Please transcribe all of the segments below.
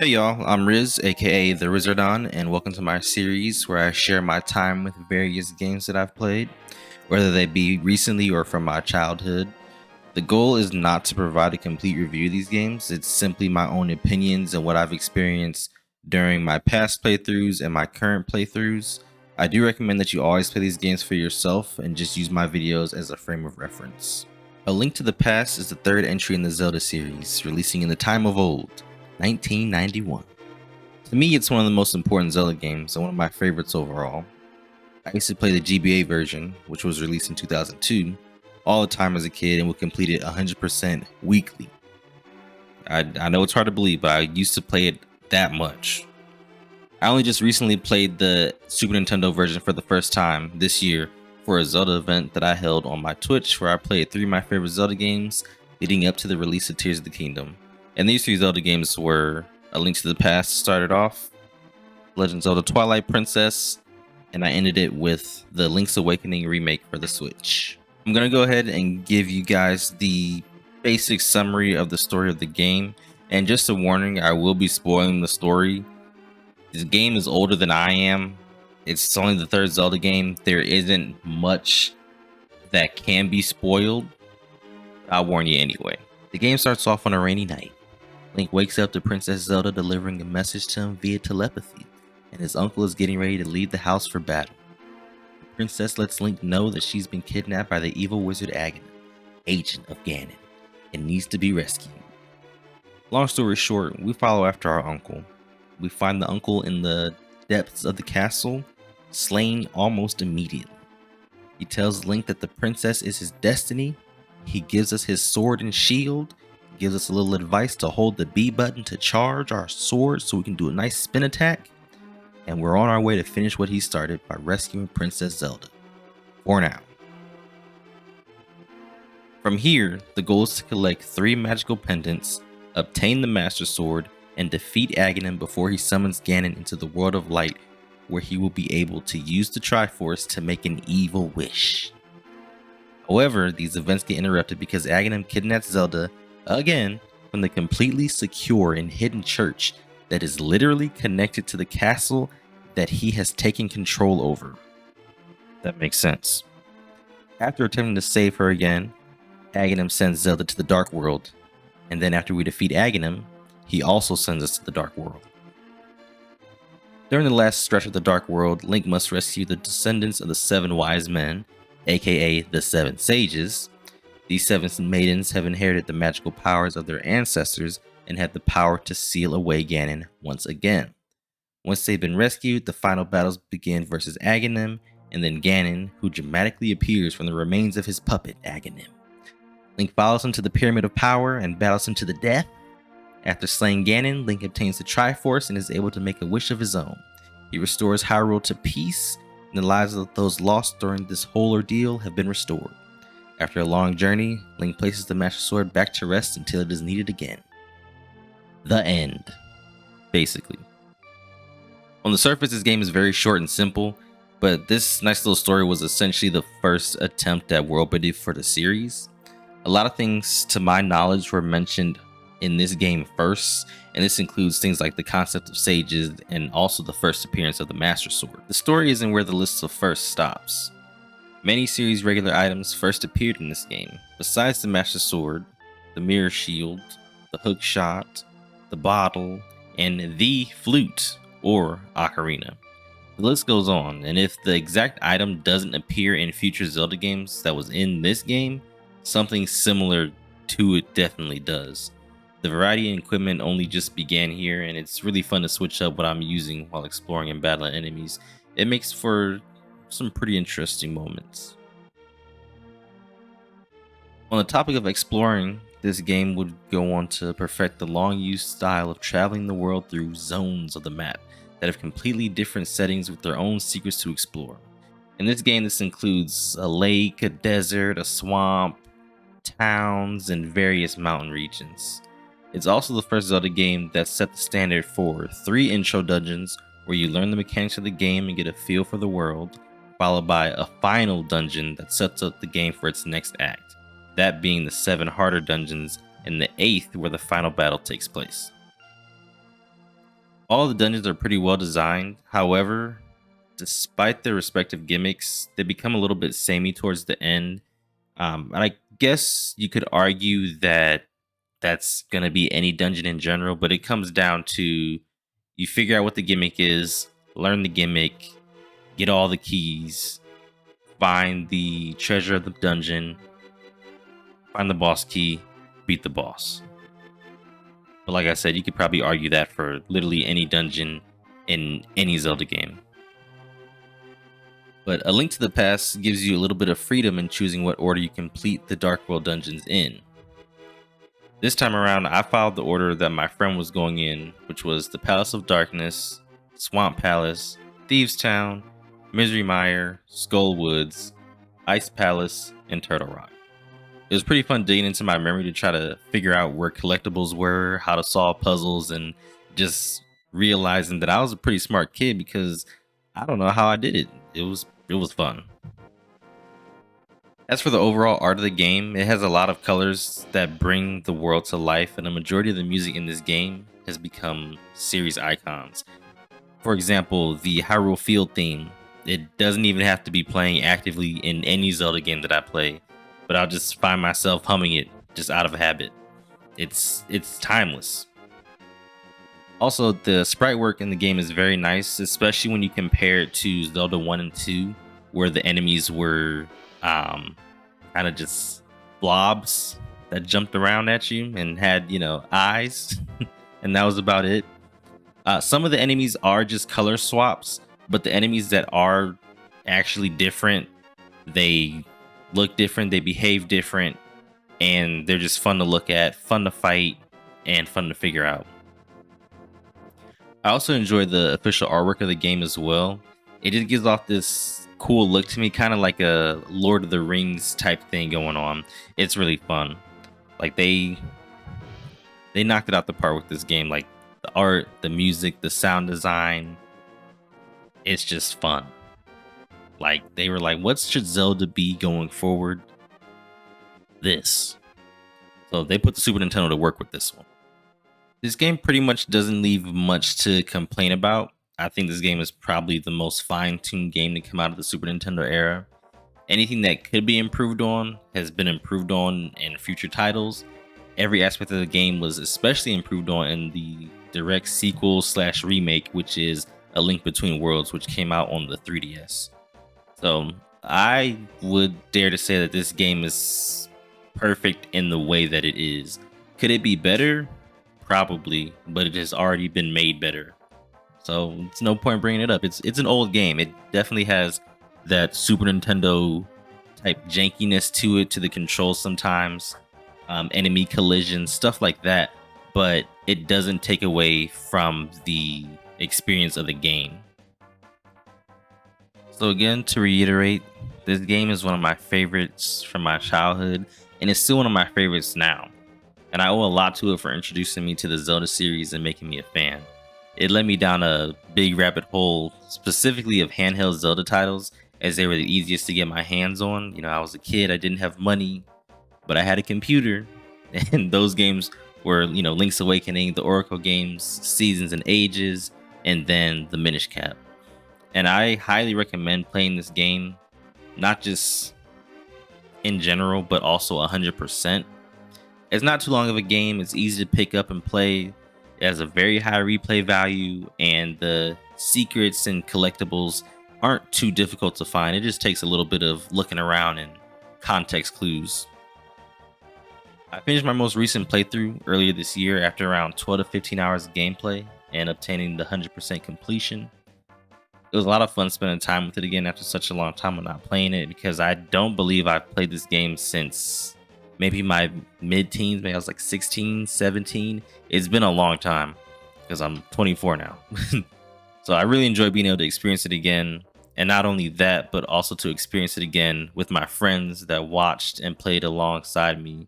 Hey y'all, I'm Riz, aka TheRizardon, and welcome to my series where I share my time with various games that I've played, whether they be recently or from my childhood. The goal is not to provide a complete review of these games, it's simply my own opinions and what I've experienced during my past playthroughs and my current playthroughs. I do recommend that you always play these games for yourself and just use my videos as a frame of reference. A Link to the Past is the third entry in the Zelda series, releasing in the time of old, 1991. To me, it's one of the most important Zelda games and one of my favorites overall. I used to play the GBA version, which was released in 2002, all the time as a kid and would complete it 100% weekly. I know it's hard to believe, but I used to play it that much. I only just recently played the Super Nintendo version for the first time this year for a Zelda event that I held on my Twitch, where I played 3 of my favorite Zelda games leading up to the release of Tears of the Kingdom. And these 3 Zelda games were A Link to the Past started off, Legend of Zelda Twilight Princess, and I ended it with the Link's Awakening remake for the Switch. I'm going to go ahead and give you guys the basic summary of the story of the game, and just a warning, I will be spoiling the story. This game is older than I am. It's only the 3rd Zelda game. There isn't much that can be spoiled. I'll warn you anyway. The game starts off on a rainy night. Link wakes up to Princess Zelda delivering a message to him via telepathy, and his uncle is getting ready to leave the house for battle. The princess lets Link know that she's been kidnapped by the evil wizard Aghanim, agent of Ganon, and needs to be rescued. Long story short, we follow after our uncle. We find the uncle in the depths of the castle, slain almost immediately. He tells Link that the princess is his destiny. He gives us his sword and shield, gives us a little advice to hold the B button to charge our sword so we can do a nice spin attack, and we're on our way to finish what he started by rescuing Princess Zelda. For now. From here, the goal is to collect 3 magical pendants, obtain the Master Sword, and defeat Aghanim before he summons Ganon into the World of Light, where he will be able to use the Triforce to make an evil wish. However, these events get interrupted because Aghanim kidnaps Zelda again from the completely secure and hidden church that is literally connected to the castle that he has taken control over. That makes sense. After attempting to save her again, Aghanim sends Zelda to the Dark World, and then after we defeat Aghanim, he also sends us to the Dark World. During the last stretch of the Dark World, Link must rescue the descendants of the 7 wise men, aka the 7 sages. These 7 maidens have inherited the magical powers of their ancestors and have the power to seal away Ganon once again. Once they've been rescued, the final battles begin versus Aghanim, and then Ganon, who dramatically appears from the remains of his puppet, Aghanim. Link follows him to the Pyramid of Power and battles him to the death. After slaying Ganon, Link obtains the Triforce and is able to make a wish of his own. He restores Hyrule to peace, and the lives of those lost during this whole ordeal have been restored. After a long journey, Link places the Master Sword back to rest until it is needed again. The end. Basically. On the surface, this game is very short and simple, but this nice little story was essentially the first attempt at world building for the series. A lot of things, to my knowledge, were mentioned in this game first, and this includes things like the concept of sages and also the first appearance of the Master Sword. The story isn't where the list of first stops. Many series regular items first appeared in this game, besides the Master Sword, the Mirror Shield, the Hook Shot, the Bottle, and the Flute, or Ocarina. The list goes on, and if the exact item doesn't appear in future Zelda games that was in this game, something similar to it definitely does. The variety in equipment only just began here, and it's really fun to switch up what I'm using while exploring and battling enemies. It makes for some pretty interesting moments. On the topic of exploring, this game would go on to perfect the long-used style of traveling the world through zones of the map that have completely different settings with their own secrets to explore. In this game, this includes a lake, a desert, a swamp, towns, and various mountain regions. It's also the first Zelda game that set the standard for 3 intro dungeons where you learn the mechanics of the game and get a feel for the world, followed by a final dungeon that sets up the game for its next act, that being the 7 harder dungeons and the 8th where the final battle takes place. All the dungeons are pretty well designed. However, despite their respective gimmicks, they become a little bit samey towards the end. And I guess you could argue that that's going to be any dungeon in general, but it comes down to you figure out what the gimmick is, learn the gimmick, get all the keys, find the treasure of the dungeon, find the boss key, beat the boss. But like I said, you could probably argue that for literally any dungeon in any Zelda game. But A Link to the Past gives you a little bit of freedom in choosing what order you complete the Dark World dungeons in. This time around, I followed the order that my friend was going in, which was the Palace of Darkness, Swamp Palace, Thieves Town, Misery Mire, Skull Woods, Ice Palace, and Turtle Rock. It was pretty fun digging into my memory to try to figure out where collectibles were, how to solve puzzles, and just realizing that I was a pretty smart kid because I don't know how I did it. It was fun. As for the overall art of the game, it has a lot of colors that bring the world to life, and a majority of the music in this game has become series icons. For example, the Hyrule Field theme. It doesn't even have to be playing actively in any Zelda game that I play, but I'll just find myself humming it just out of habit. It's timeless. Also, the sprite work in the game is very nice, especially when you compare it to Zelda 1 and 2, where the enemies were kind of just blobs that jumped around at you and had, eyes, and that was about it. Some of the enemies are just color swaps, but the enemies that are actually different, they look different, they behave different, and they're just fun to look at, fun to fight, and fun to figure out. I also enjoy the official artwork of the game as well. It just gives off this cool look to me, kind of like a Lord of the Rings type thing going on. It's really fun. Like they knocked it out the park with this game. Like the art, the music, the sound design. It's just fun. Like they were like, what should Zelda be going forward? This. So they put the Super Nintendo to work with this one. This game pretty much doesn't leave much to complain about. I think this game is probably the most fine-tuned game to come out of the Super Nintendo era. Anything that could be improved on has been improved on in future titles. Every aspect of the game was especially improved on in the direct sequel / remake, which is A Link Between Worlds, which came out on the 3DS. So I would dare to say that this game is perfect in the way that it is. Could it be better? Probably, but it has already been made better. So it's no point bringing it up. It's an old game. It definitely has that Super Nintendo type jankiness to it, to the controls sometimes, enemy collisions, stuff like that. But it doesn't take away from the experience of the game. So again, to reiterate, this game is one of my favorites from my childhood, and it's still one of my favorites now. And I owe a lot to it for introducing me to the Zelda series and making me a fan. It led me down a big rabbit hole, specifically of handheld Zelda titles, as they were the easiest to get my hands on. I was a kid, I didn't have money, but I had a computer, and those games were, Link's Awakening, the Oracle games, Seasons and Ages, and then the Minish Cap. And I highly recommend playing this game, not just in general, but also 100%. It's not too long of a game. It's easy to pick up and play. It has a very high replay value, and the secrets and collectibles aren't too difficult to find. It just takes a little bit of looking around and context clues. I finished my most recent playthrough earlier this year after around 12 to 15 hours of gameplay and obtaining the 100% completion. It was a lot of fun spending time with it again after such a long time of not playing it, because I don't believe I've played this game since maybe my mid-teens. Maybe I was like 16, 17. It's been a long time because I'm 24 now. So I really enjoy being able to experience it again. And not only that, but also to experience it again with my friends that watched and played alongside me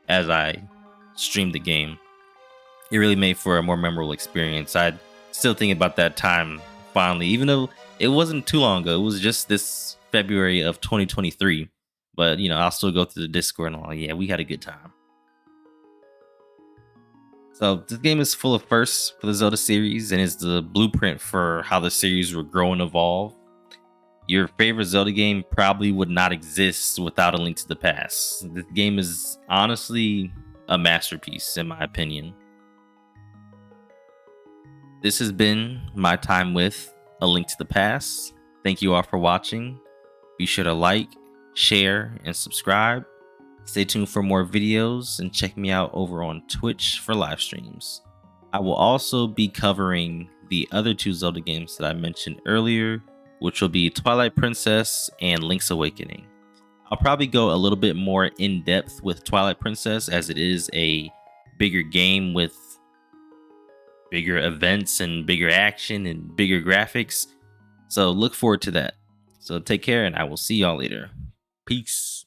as I streamed the game. It really made for a more memorable experience. I still think about that time fondly, even though it wasn't too long ago. It was just this February of 2023. But, I'll still go through the Discord and all. Yeah, we had a good time. So this game is full of firsts for the Zelda series and is the blueprint for how the series will grow and evolve. Your favorite Zelda game probably would not exist without A Link to the Past. This game is honestly a masterpiece, in my opinion. This has been my time with A Link to the Past. Thank you all for watching. Be sure to like, share, and subscribe. Stay tuned for more videos and check me out over on Twitch for live streams. I will also be covering the other two Zelda games that I mentioned earlier, which will be Twilight Princess and Link's Awakening. I'll probably go a little bit more in depth with Twilight Princess as it is a bigger game with bigger events and bigger action and bigger graphics. So look forward to that. So take care and I will see y'all later. Peace.